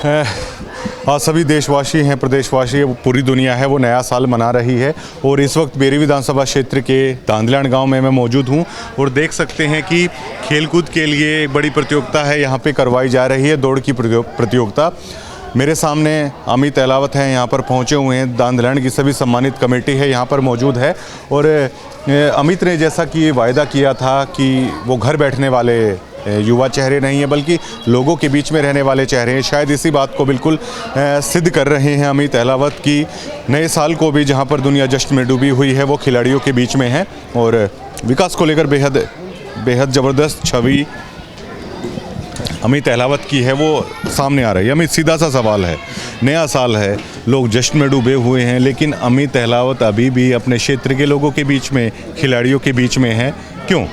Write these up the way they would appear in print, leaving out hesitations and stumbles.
आज सभी देशवासी हैं, प्रदेशवासी, पूरी दुनिया है वो नया साल मना रही है। और इस वक्त बेरी विधानसभा क्षेत्र के धांधलियाण गांव में मैं मौजूद हूं और देख सकते हैं कि खेलकूद के लिए एक बड़ी प्रतियोगिता है यहाँ पे करवाई जा रही है, दौड़ की प्रतियोगिता। मेरे सामने अमित अहलावत हैं, यहाँ पर पहुँचे हुए हैं। धांधलियाण की सभी सम्मानित कमेटी है यहाँ पर मौजूद है। और अमित ने जैसा कि वायदा किया था कि वो घर बैठने वाले युवा चेहरे नहीं है बल्कि लोगों के बीच में रहने वाले चेहरे हैं, शायद इसी बात को बिल्कुल सिद्ध कर रहे हैं अमित अहलावत की नए साल को भी जहां पर दुनिया जश्न में डूबी हुई है वो खिलाड़ियों के बीच में है। और विकास को लेकर बेहद ज़बरदस्त छवि अमित अहलावत की है वो सामने आ रही है। अमित, सीधा सा सवाल है, नया साल है, लोग जश्न में डूबे हुए हैं, लेकिन अमित अहलावत अभी भी अपने क्षेत्र के लोगों के बीच में, खिलाड़ियों के बीच में है, क्यों?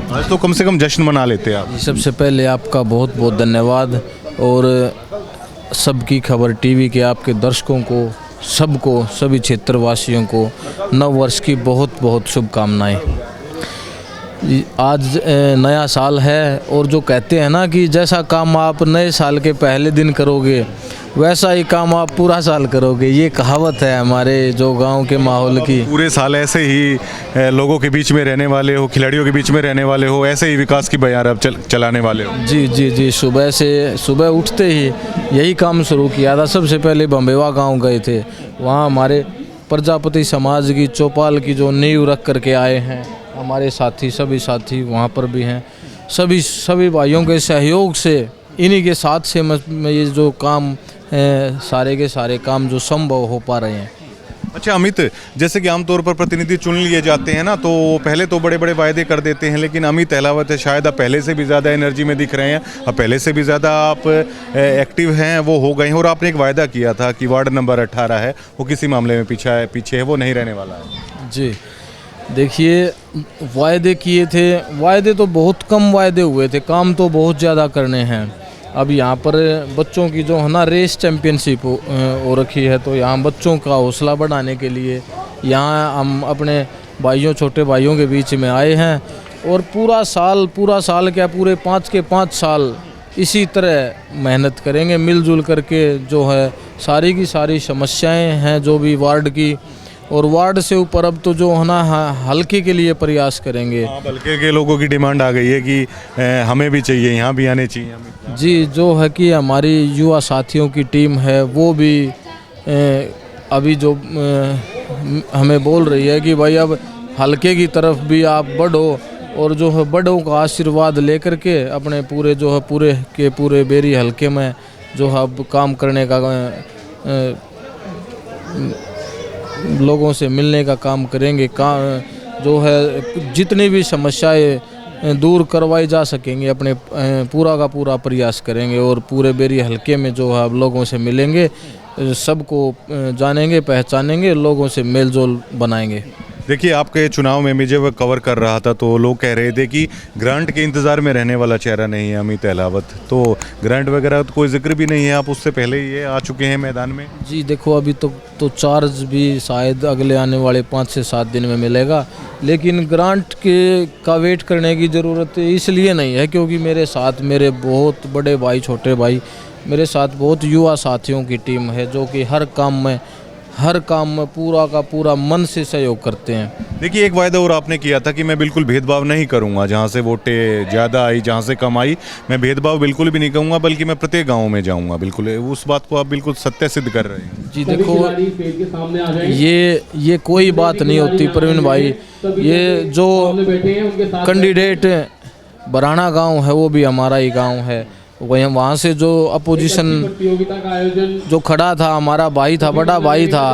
आज तो कम से कम जश्न मना लेते आप। सबसे पहले आपका बहुत बहुत धन्यवाद और सबकी खबर टीवी के आपके दर्शकों को, सबको, सभी क्षेत्रवासियों को नव वर्ष की बहुत बहुत शुभकामनाएं। आज नया साल है और जो कहते हैं ना कि जैसा काम आप नए साल के पहले दिन करोगे वैसा ही काम आप पूरा साल करोगे, ये कहावत है हमारे जो गांव के माहौल की। पूरे साल ऐसे ही लोगों के बीच में रहने वाले हो, खिलाड़ियों के बीच में रहने वाले हो, ऐसे ही विकास की बयार अब चलाने वाले हो। जी जी जी, सुबह उठते ही यही काम शुरू किया था। सबसे पहले बम्बेवा गांव गए थे, वहाँ हमारे प्रजापति समाज की चौपाल की जो नींव रख करके आए हैं हमारे साथी, सभी साथी वहाँ पर भी हैं। सभी भाइयों के सहयोग से, इन्हीं के साथ से ये जो काम सारे के सारे काम जो संभव हो पा रहे हैं। अच्छा अमित, जैसे कि आमतौर पर प्रतिनिधि चुन लिए जाते हैं ना, तो पहले तो बड़े बड़े वायदे कर देते हैं, लेकिन अमित अहलावत है, शायद आप पहले से भी ज़्यादा एनर्जी में दिख रहे हैं, अब पहले से भी ज़्यादा आप एक्टिव हैं, वो हो गए हैं। और आपने एक वायदा किया था कि वार्ड नंबर 18 है वो किसी मामले में पीछे है, वो नहीं रहने वाला है। जी देखिए, वायदे किए थे, वायदे तो बहुत कम वायदे हुए थे, काम तो बहुत ज़्यादा करने हैं। अब यहाँ पर बच्चों की जो है ना रेस चैम्पियनशिप हो रखी है, तो यहाँ बच्चों का हौसला बढ़ाने के लिए यहाँ हम अपने भाइयों, छोटे भाइयों के बीच में आए हैं। और पूरा साल क्या, पूरे 5 के 5 साल इसी तरह मेहनत करेंगे मिलजुल करके। जो है सारी की सारी समस्याएं हैं जो भी वार्ड की, और वार्ड से ऊपर अब तो जो है ना हल्के के लिए प्रयास करेंगे। हल्के के लोगों की डिमांड आ गई है कि हमें भी चाहिए, यहाँ भी आने चाहिए। जी, जो है कि हमारी युवा साथियों की टीम है वो भी अभी जो हमें बोल रही है कि भाई अब हल्के की तरफ भी आप बढ़ो, और जो है बड़ों का आशीर्वाद लेकर के अपने पूरे जो है पूरे बेरी हल्के में जो है अब काम करने का, लोगों से मिलने का काम करेंगे। जो है जितनी भी समस्याएं दूर करवाई जा सकेंगे अपने पूरा का पूरा प्रयास करेंगे, और पूरे बेरी हल्के में जो है अब लोगों से मिलेंगे, सबको जानेंगे, पहचानेंगे, लोगों से मेल जोल बनाएंगे। देखिए, आपके चुनाव में मैं जब कवर कर रहा था तो लोग कह रहे थे कि ग्रांट के इंतज़ार में रहने वाला चेहरा नहीं है अमित अहलावत, तो ग्रांट वगैरह तो कोई जिक्र भी नहीं है, आप उससे पहले ही आ चुके हैं मैदान में। जी देखो, अभी तो चार्ज भी शायद अगले आने वाले 5 से 7 दिन में मिलेगा, लेकिन ग्रांट का वेट करने की ज़रूरत इसलिए नहीं है क्योंकि मेरे साथ मेरे बहुत बड़े भाई, छोटे भाई, मेरे साथ बहुत युवा साथियों की टीम है जो कि हर काम में पूरा का पूरा मन से सहयोग करते हैं। देखिए, एक वायदा और आपने किया था कि मैं बिल्कुल भेदभाव नहीं करूंगा, जहां से वोटें ज़्यादा आई, जहां से कम आई, मैं भेदभाव बिल्कुल भी नहीं करूंगा, बल्कि मैं प्रत्येक गांव में जाऊंगा। बिल्कुल उस बात को आप बिल्कुल सत्य सिद्ध कर रहे हैं। जी देखो, ये कोई बात नहीं होती प्रवीण भाई, ये जो कैंडिडेट बराना गाँव है वो भी हमारा ही गाँव है। वहाँ से जो अपोजिशन जो खड़ा था, हमारा भाई था, बड़ा भाई था,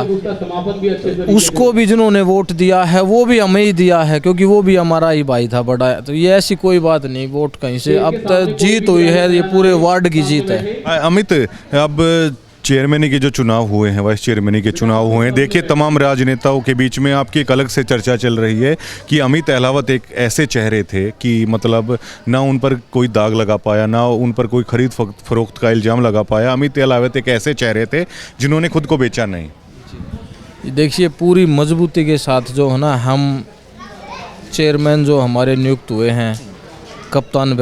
उसको भी जिन्होंने वोट दिया है वो भी हमें ही दिया है क्योंकि वो भी हमारा ही भाई था, बड़ा। तो ये ऐसी कोई बात नहीं, वोट कहीं से अब तक जीत हुई है, ये पूरे वार्ड की जीत है। अमित, अब चेयरमैन के जो चुनाव हुए हैं, वाइस चेयरमैन के चुनाव हुए हैं, देखिए तमाम राजनेताओं के बीच में आपकी एक अलग से चर्चा चल रही है कि अमित अहलावत एक ऐसे चेहरे थे कि मतलब ना उन पर कोई दाग लगा पाया, ना उन पर कोई खरीद फरोख्त का इल्ज़ाम लगा पाया। अमित अहलावत एक ऐसे चेहरे थे जिन्होंने खुद को बेचा नहीं। देखिए, पूरी मजबूती के साथ जो है ना हम चेयरमैन जो हमारे नियुक्त हुए हैं, कप्तान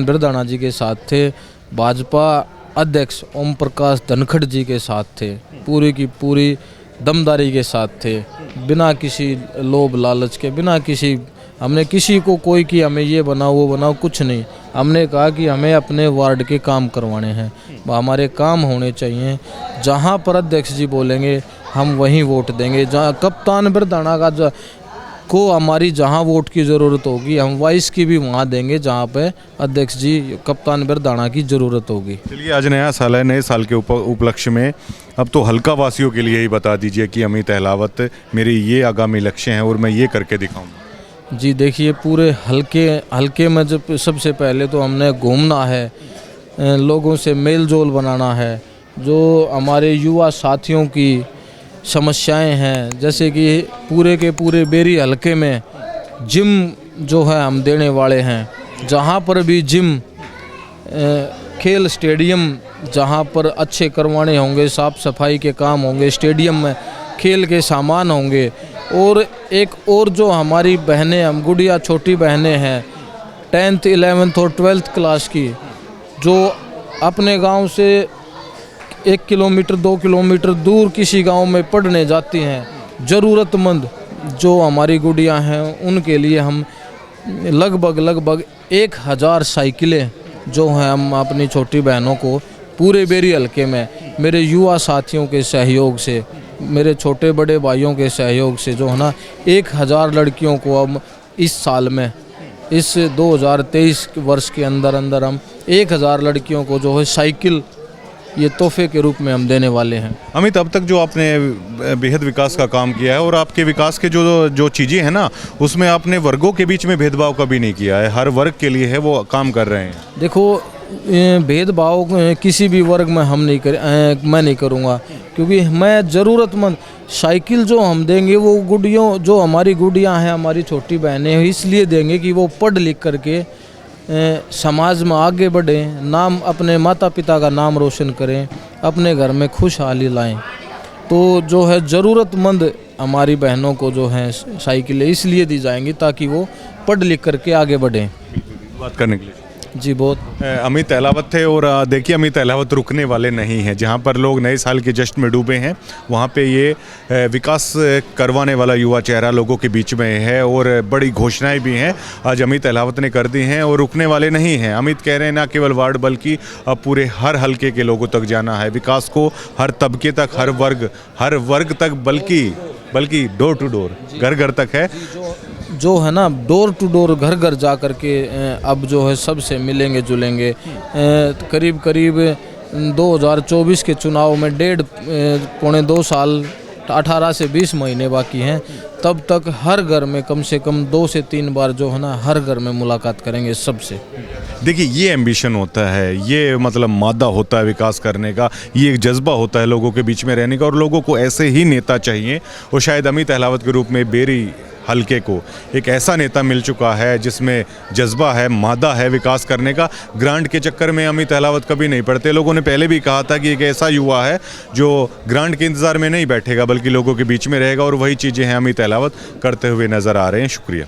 बिरदाना जी के साथ थे। भाजपा अध्यक्ष ओम प्रकाश धनखड़ जी के साथ थे, पूरी की पूरी दमदारी के साथ थे, बिना किसी लोभ लालच के, बिना किसी हमने किसी को कोई कि हमें ये बनाओ वो बनाओ, कुछ नहीं। हमने कहा कि हमें अपने वार्ड के काम करवाने हैं, हमारे काम होने चाहिए। जहाँ पर अध्यक्ष जी बोलेंगे हम वहीं वोट देंगे। जहाँ कप्तान बिरदाना का को हमारी जहाँ वोट की ज़रूरत होगी हम वाइस की भी वहाँ देंगे, जहाँ पे अध्यक्ष जी कप्तान बिरदाना की ज़रूरत होगी। चलिए, आज नया साल है, नए साल के उपलक्ष्य में अब तो हल्का वासियों के लिए ही बता दीजिए कि अमित अहलावत मेरे ये आगामी लक्ष्य हैं और मैं ये करके दिखाऊंगा। जी देखिए, पूरे हल्के में जब सबसे पहले तो हमने घूमना है, लोगों से मेल जोल बनाना है, जो हमारे युवा साथियों की समस्याएं हैं, जैसे कि पूरे के पूरे बेरी हलके में जिम जो है हम देने वाले हैं। जहाँ पर भी जिम, खेल स्टेडियम जहाँ पर अच्छे करवाने होंगे, साफ़ सफाई के काम होंगे, स्टेडियम में खेल के सामान होंगे। और एक और जो हमारी बहनें, हम गुड़िया छोटी बहनें हैं 10th 11th और 12th क्लास की, जो अपने गांव से 1 किलोमीटर 2 किलोमीटर दूर किसी गांव में पढ़ने जाती हैं, ज़रूरतमंद जो हमारी गुड़िया हैं, उनके लिए हम लगभग 1000 साइकिलें जो हैं हम अपनी छोटी बहनों को पूरे बेरी हलके में मेरे युवा साथियों के सहयोग से, मेरे छोटे बड़े भाइयों के सहयोग से जो है ना 1000 लड़कियों को हम इस साल में, इस 2023 वर्ष के अंदर हम 1000 लड़कियों को जो है साइकिल ये तोहफे के रूप में हम देने वाले हैं। अमित, अब तक जो आपने बेहद विकास का काम किया है और आपके विकास के जो चीज़ें हैं ना, उसमें आपने वर्गों के बीच में भेदभाव कभी नहीं किया है, हर वर्ग के लिए है वो काम कर रहे हैं। देखो, भेदभाव किसी भी वर्ग में मैं नहीं करूँगा, क्योंकि मैं ज़रूरतमंद साइकिल जो हम देंगे वो गुड़ियों, जो हमारी गुड़ियाँ हैं, हमारी छोटी बहनें हैं, इसलिए देंगे कि वो पढ़ लिख करके समाज में आगे बढ़ें, नाम अपने माता पिता का नाम रोशन करें, अपने घर में खुशहाली लाएं। तो जो है ज़रूरतमंद हमारी बहनों को जो है साइकिलें इसलिए दी जाएंगी ताकि वो पढ़ लिख करके आगे बढ़ें। बात करने के लिए जी बहुत। अमित अहलावत थे। और देखिए, अमित अहलावत रुकने वाले नहीं हैं। जहां पर लोग नए साल के जश्न में डूबे हैं, वहां पे ये विकास करवाने वाला युवा चेहरा लोगों के बीच में है और बड़ी घोषणाएं भी हैं आज अमित अहलावत ने कर दी हैं और रुकने वाले नहीं हैं। अमित कह रहे हैं ना केवल वार्ड बल्कि अब पूरे हर हलके के लोगों तक जाना है, विकास को हर तबके तक, हर वर्ग तक, बल्कि डोर टू डोर, घर घर तक है जो है ना, डोर टू डोर, घर घर जा कर के अब जो है सबसे मिलेंगे जुलेंगे। करीब 2024 के चुनाव में 1.5-2 साल, 18 से 20 महीने बाकी हैं, तब तक हर घर में कम से कम 2 से 3 बार जो है ना हर घर में मुलाकात करेंगे सबसे। देखिए, ये एम्बिशन होता है, ये मतलब मादा होता है विकास करने का, ये एक जज्बा होता है लोगों के बीच में रहने का, और लोगों को ऐसे ही नेता चाहिए। और शायद अमित अहलावत के रूप में बेरी हलके को एक ऐसा नेता मिल चुका है जिसमें जज्बा है, मादा है विकास करने का। ग्रांट के चक्कर में अमित अहलावत कभी नहीं पड़ते। लोगों ने पहले भी कहा था कि एक ऐसा युवा है जो ग्रांट के इंतज़ार में नहीं बैठेगा बल्कि लोगों के बीच में रहेगा, और वही चीज़ें हैं अमित अहलावत करते हुए नज़र आ रहे हैं। शुक्रिया।